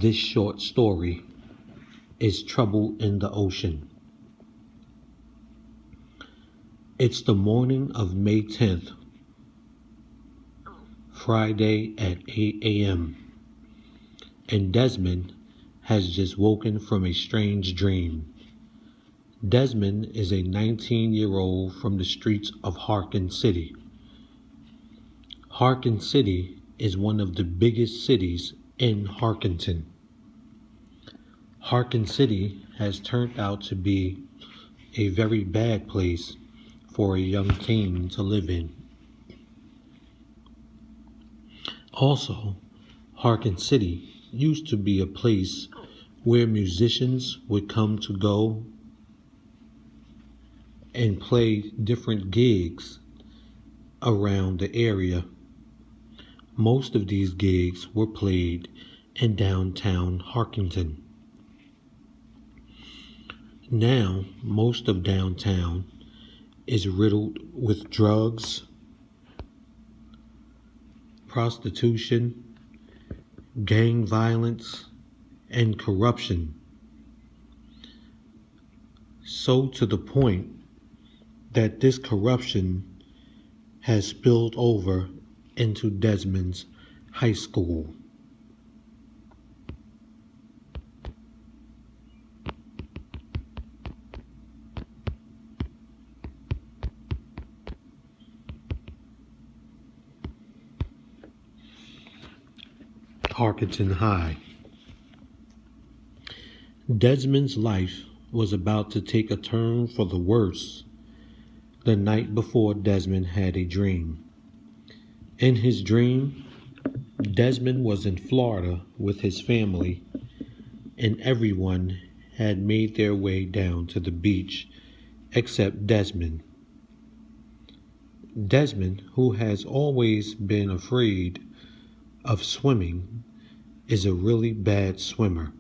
This short story is Trouble in the Ocean. It's the morning of May 10th, Friday at 8 a.m., and Desmond has just woken from a strange dream. Desmond is a 19-year-old from the streets of Harkin City. Harkin City is one of the biggest cities in Harkington. Harkin City has turned out to be a very bad place for a young teen to live in. Also, Harkin City used to be a place where musicians would come to go and play different gigs around the area. Most of these gigs were played in downtown Harkington. Now, most of downtown is riddled with drugs, prostitution, gang violence, and corruption. So to the point that this corruption has spilled over into Desmond's high school. Harkington High. Desmond's life was about to take a turn for the worse the night before Desmond had a dream. In his dream, Desmond was in Florida with his family, and everyone had made their way down to the beach except Desmond. Desmond, who has always been afraid of swimming, is a really bad swimmer.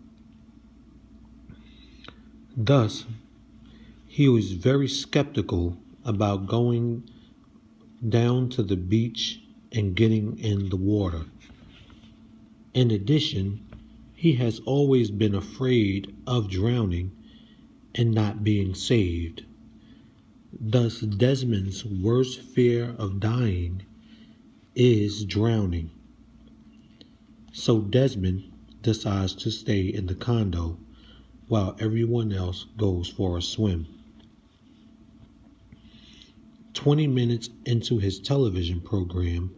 Thus, he was very skeptical about going down to the beach and getting in the water. In addition, he has always been afraid of drowning and not being saved. Thus, Desmond's worst fear of dying is drowning. So Desmond decides to stay in the condo while everyone else goes for a swim. 20 minutes into his television program,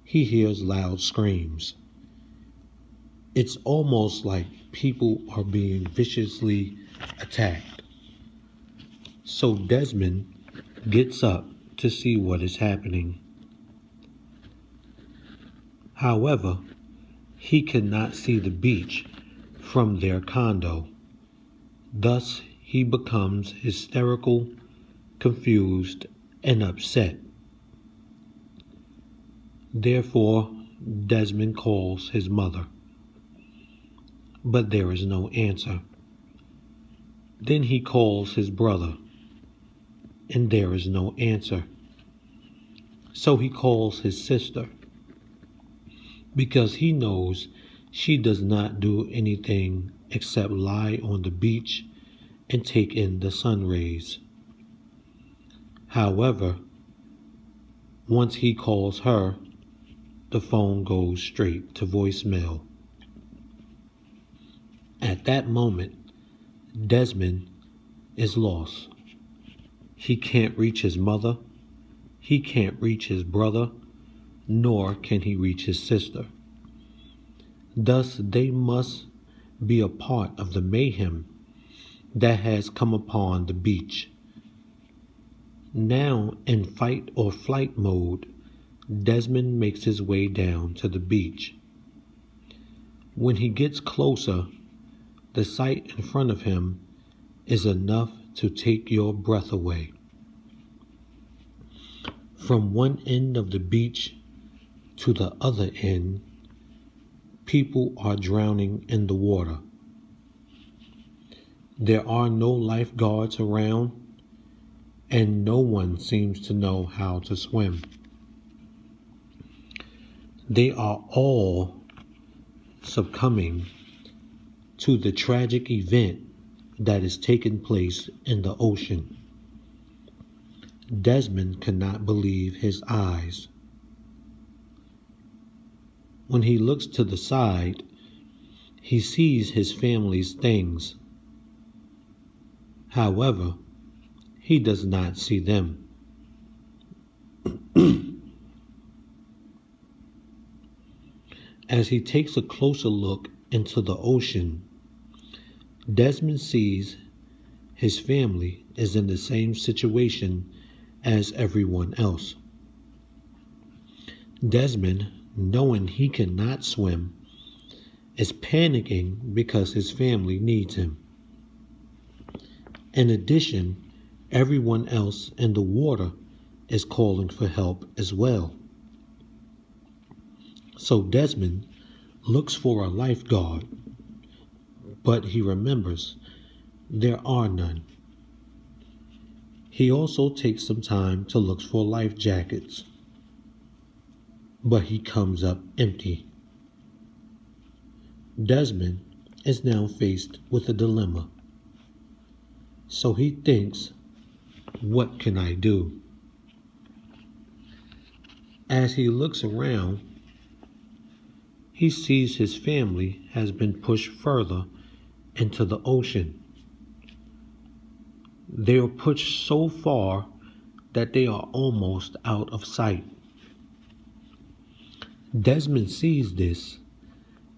he hears loud screams. It's almost like people are being viciously attacked. So Desmond gets up to see what is happening. However, he cannot see the beach from their condo. Thus, he becomes hysterical, confused, and upset. Therefore, Desmond calls his mother, but there is no answer. Then he calls his brother, and there is no answer. So he calls his sister, because he knows she does not do anything except lie on the beach and take in the sun rays. However, once he calls her, the phone goes straight to voicemail. At that moment, Desmond is lost. He can't reach his mother, he can't reach his brother, nor can he reach his sister. Thus, they must be a part of the mayhem that has come upon the beach. Now, in fight or flight mode, Desmond makes his way down to the beach. When he gets closer, the sight in front of him is enough to take your breath away. From one end of the beach to the other end, people are drowning in the water. There are no lifeguards around, and no one seems to know how to swim. They are all succumbing to the tragic event that is taking place in the ocean. Desmond cannot believe his eyes. When he looks to the side, he sees his family's things. However, he does not see them. As he takes a closer look into the ocean, Desmond sees his family is in the same situation as everyone else. Desmond, knowing he cannot swim, is panicking because his family needs him. In addition, everyone else in the water is calling for help as well. So Desmond looks for a lifeguard, but he remembers there are none. He also takes some time to look for life jackets, but he comes up empty. Desmond is now faced with a dilemma. So he thinks, what can I do? As he looks around, he sees his family has been pushed further into the ocean. They are pushed so far that they are almost out of sight. Desmond sees this,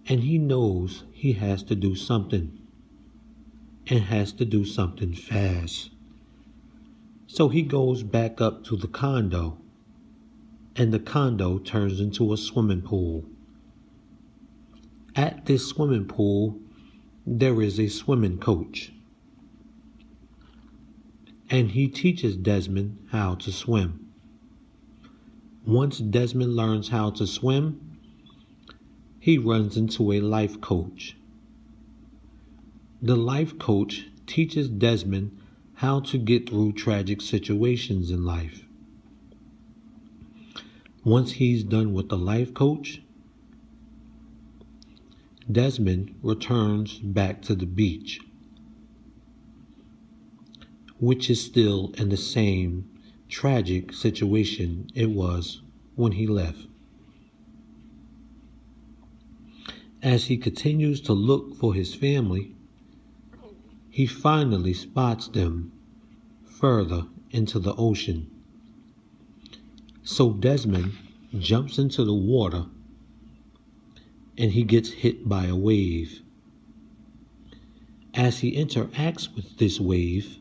and he knows he has to do something, and has to do something fast. So he goes back up to the condo, and the condo turns into a swimming pool. At this swimming pool, there is a swimming coach, and he teaches Desmond how to swim. Once Desmond learns how to swim, he runs into a life coach. The life coach teaches Desmond how to get through tragic situations in life. Once he's done with the life coach, Desmond returns back to the beach, which is still in the same tragic situation it was when he left. As he continues to look for his family, he finally spots them further into the ocean. So Desmond jumps into the water, and he gets hit by a wave. As he interacts with this wave,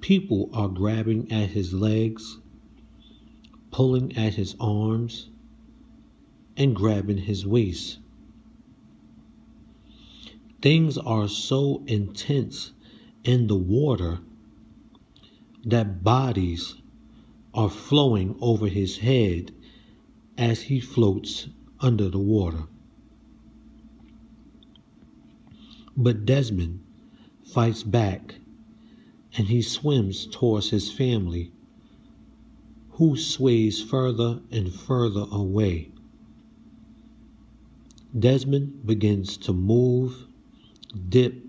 people are grabbing at his legs, pulling at his arms, and grabbing his waist. Things are so intense in the water that bodies are flowing over his head as he floats under the water. But Desmond fights back, and he swims towards his family, who sways further and further away. Desmond begins to move, dip,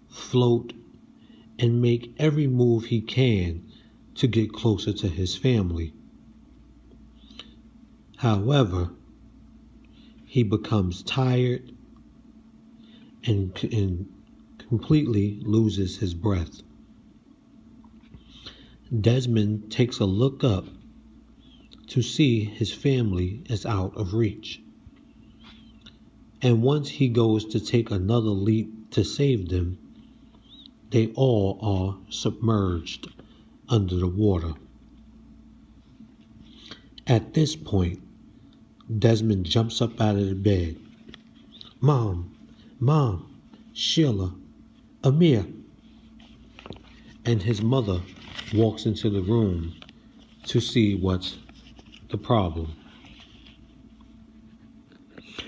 float, and make every move he can to get closer to his family. However, he becomes tired and completely loses his breath. Desmond takes a look up to see his family is out of reach. And once he goes to take another leap to save them, they all are submerged under the water. At this point, Desmond jumps up out of the bed. Mom, Sheila, Amir. And his mother walks into the room to see what's the problem.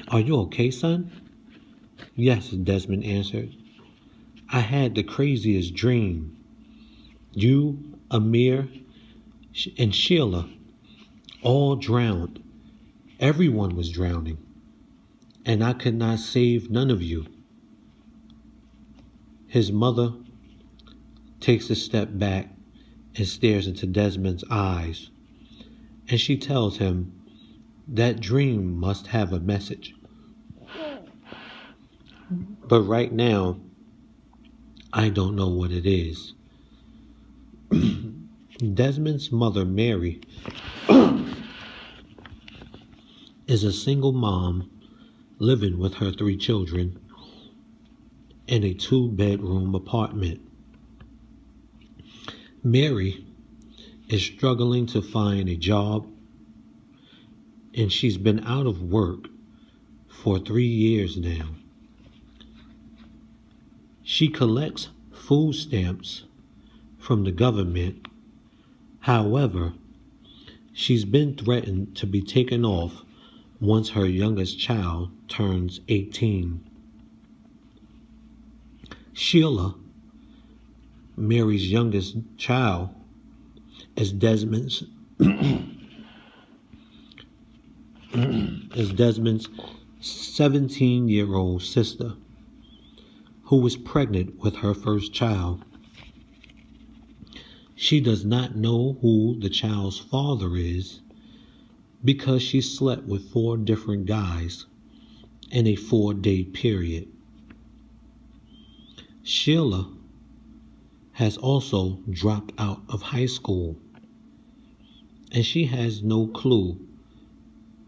Are you okay, son? Yes, Desmond answered. I had the craziest dream. You, Amir, and Sheila all drowned. Everyone was drowning, and I could not save none of you. His mother takes a step back and stares into Desmond's eyes, and she tells him that dream must have a message. But right now, I don't know what it is. Desmond's mother, Mary, is a single mom living with her 3 children in a 2-bedroom apartment. Mary is struggling to find a job, and she's been out of work for 3 years now. She collects food stamps from the government. However, she's been threatened to be taken off once her youngest child turns 18. Sheila, Mary's youngest child, is Desmond's 17-year-old sister, who was pregnant with her first child. She does not know who the child's father is because she slept with 4 different guys in a 4-day period. Sheila has also dropped out of high school, and she has no clue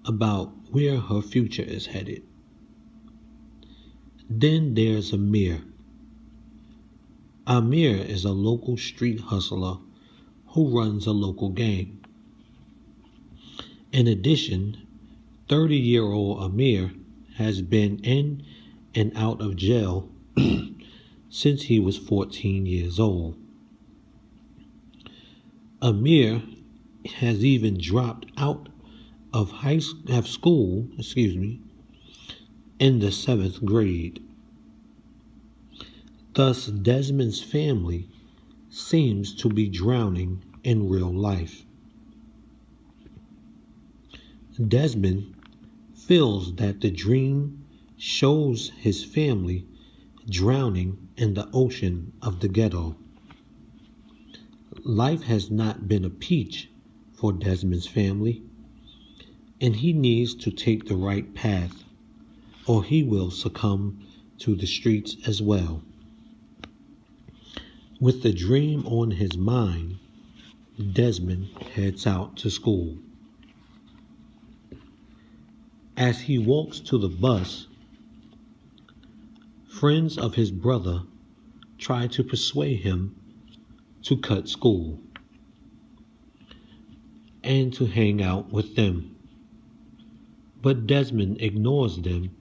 about where her future is headed. Then there's Amir. Amir is a local street hustler who runs a local gang. In addition, 30-year-old Amir has been in and out of jail since he was 14 years old. Amir has even dropped out of school in the 7th grade. Thus, Desmond's family seems to be drowning in real life. Desmond feels that the dream shows his family drowning in the ocean of the ghetto. Life has not been a peach for Desmond's family, and he needs to take the right path, or he will succumb to the streets as well. With the dream on his mind, Desmond heads out to school. As he walks to the bus, friends of his brother try to persuade him to cut school and to hang out with them. But Desmond ignores them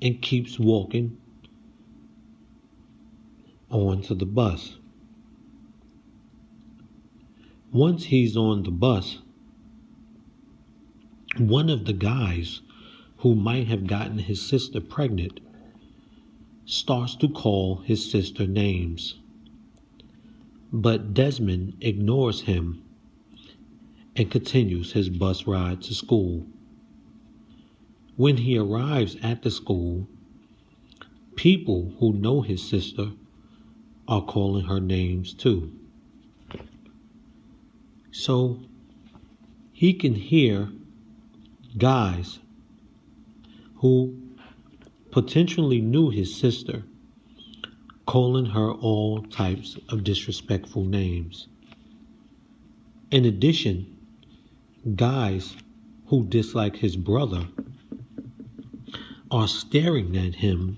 and keeps walking on to the bus. Once he's on the bus, one of the guys who might have gotten his sister pregnant starts to call his sister names. But Desmond ignores him and continues his bus ride to school. When he arrives at the school, people who know his sister are calling her names too. So he can hear guys who potentially knew his sister calling her all types of disrespectful names. In addition, guys who dislike his brother are staring at him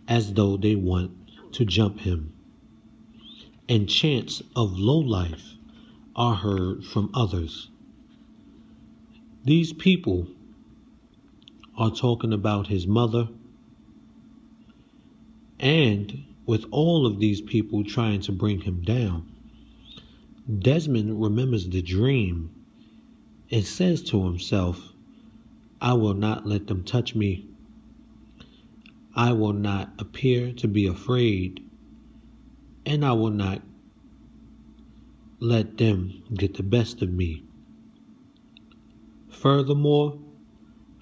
as though they want to jump him. And chants of lowlife are heard from others. These people are talking about his mother, and with all of these people trying to bring him down, Desmond remembers the dream and says to himself, I will not let them touch me. I will not appear to be afraid, and I will not let them get the best of me. Furthermore,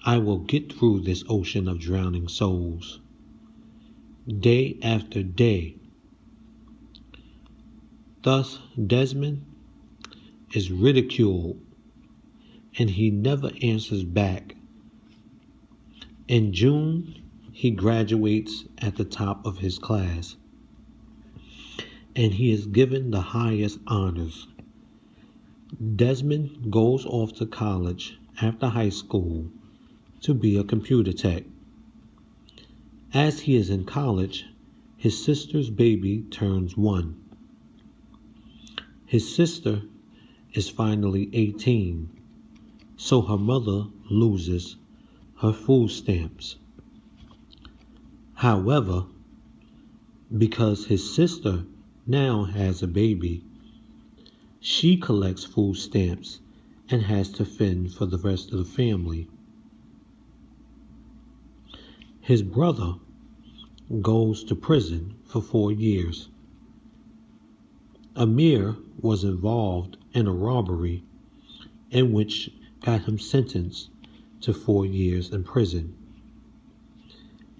I will get through this ocean of drowning souls. Day after day, Thus, Desmond is ridiculed and he never answers back. In June, he graduates at the top of his class and he is given the highest honors. Desmond goes off to college after high school to be a computer tech. As he is in college, his sister's baby turns 1. His sister is finally 18, so her mother loses her food stamps. However, because his sister now has a baby, she collects food stamps and has to fend for the rest of the family. His brother goes to prison for 4 years. Amir was involved in a robbery in which got him sentenced to 4 years in prison.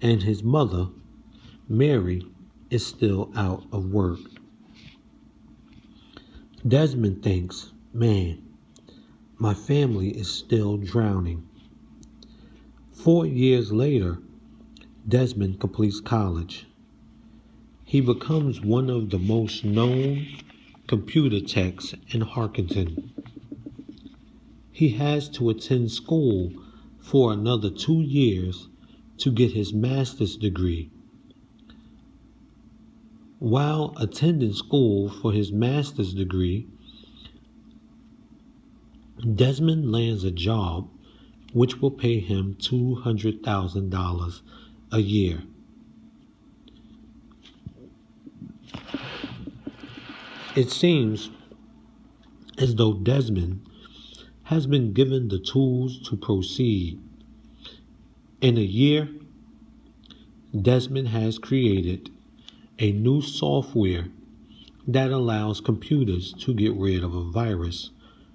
And his mother, Mary, is still out of work. Desmond thinks, man, my family is still drowning. 4 years later, Desmond completes college. He becomes one of the most known computer techs in Harkington. He has to attend school for another 2 years to get his master's degree. While attending school for his master's degree, Desmond lands a job which will pay him $200,000 a year. It seems as though Desmond has been given the tools to proceed. In a year, Desmond has created a new software that allows computers to get rid of a virus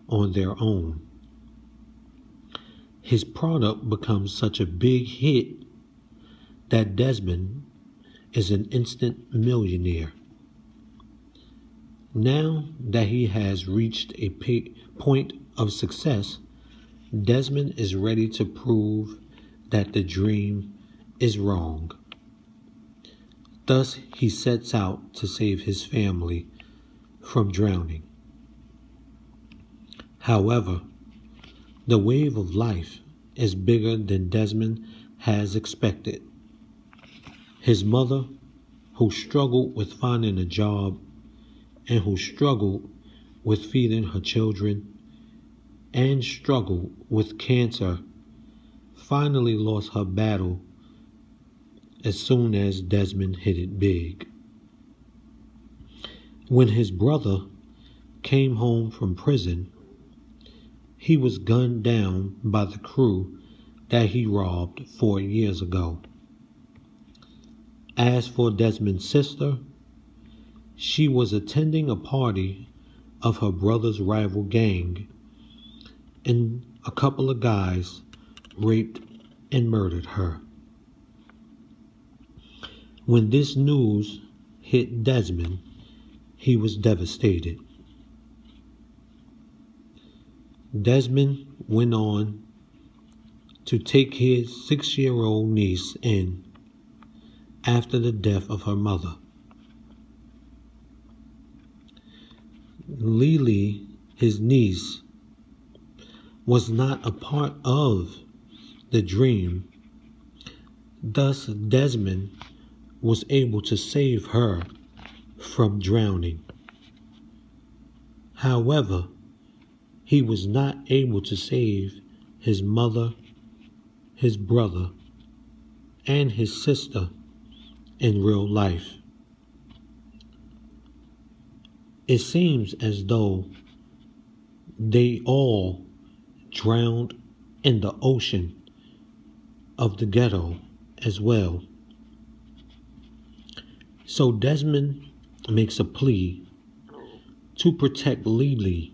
on their own. His product becomes such a big hit that Desmond is an instant millionaire. Now that he has reached a point of success, Desmond is ready to prove that the dream is wrong. Thus, he sets out to save his family from drowning. However, the wave of life is bigger than Desmond has expected. His mother, who struggled with finding a job and who struggled with feeding her children and struggled with cancer, finally lost her battle as soon as Desmond hit it big. When his brother came home from prison, he was gunned down by the crew that he robbed 4 years ago. As for Desmond's sister, she was attending a party of her brother's rival gang, and a couple of guys raped and murdered her. When this news hit Desmond, he was devastated. Desmond went on to take his 6-year-old niece in after the death of her mother. Lily, his niece, was not a part of the dream. Thus, Desmond was able to save her from drowning. However, he was not able to save his mother, his brother, and his sister in real life. It seems as though they all drowned in the ocean of the ghetto as well. So Desmond makes a plea to protect Lily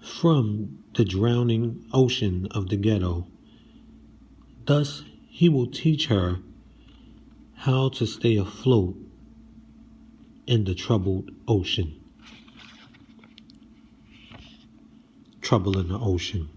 from the drowning ocean of the ghetto. Thus, he will teach her how to stay afloat in the troubled ocean. Trouble in the ocean.